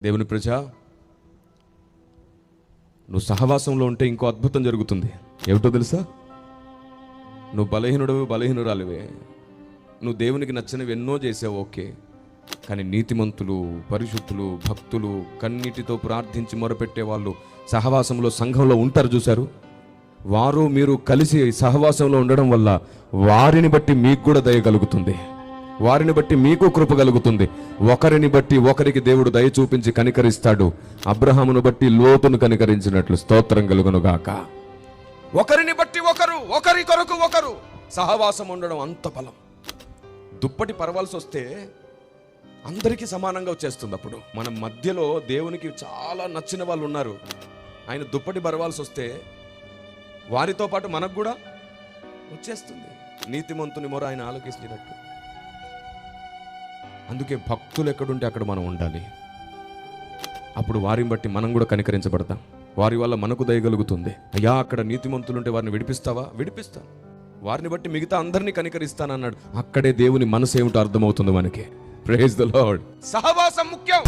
దేవుని ప్రజ, నువ్వు సహవాసంలో ఉంటే ఇంకో అద్భుతం జరుగుతుంది. ఏమిటో తెలుసా? నువ్వు బలహీనురాలివే, నువ్వు దేవునికి నచ్చినవి ఎన్నో చేసావు, ఓకే. కానీ నీతిమంతులు, పరిశుద్ధులు, భక్తులు, కన్నీటితో ప్రార్థించి మొరపెట్టే వాళ్ళు సహవాసంలో, సంఘంలో ఉంటారు. చూశారు? వారు మీరు కలిసి సహవాసంలో ఉండడం వల్ల వారిని బట్టి మీకు కూడా దయ కలుగుతుంది, వారిని బట్టి మీకు కృప కలుగుతుంది. ఒకరిని బట్టి ఒకరికి దేవుడు దయ చూపించి కనికరిస్తాడు. అబ్రహామును బట్టి లోతును కనికరించినట్లు స్తోత్రం కలుగును గాక. ఒకరిని బట్టి ఒకరు, ఒకరి కొరకు ఒకరు సహవాసం ఉండడం అంత బలం. దుప్పటి పరవాల్సి వస్తే అందరికీ సమానంగా వచ్చేస్తుంది. అప్పుడు మన మధ్యలో దేవునికి చాలా నచ్చిన వాళ్ళు ఉన్నారు, ఆయన దుప్పటి పరవాల్సి వస్తే వారితో పాటు మనకు కూడా వచ్చేస్తుంది. నీతిమంతుని మొర ఆయన ఆలోకించినట్టు. అందుకే భక్తులు ఎక్కడుంటే అక్కడ మనం ఉండాలి. అప్పుడు వారిని బట్టి మనం కూడా కనికరించబడతాం, వారి వల్ల మనకు దయగలుగుతుంది. అయ్యా, అక్కడ నీతిమంతులుంటే వారిని విడిపిస్తావా? విడిపిస్తాను. వారిని బట్టి మిగతా అందరినీ కనికరిస్తానన్నాడు. అక్కడే దేవుని మనసు ఏమిటో అర్థమవుతుంది మనకి. Praise the Lord. సహవాసం ముఖ్యం.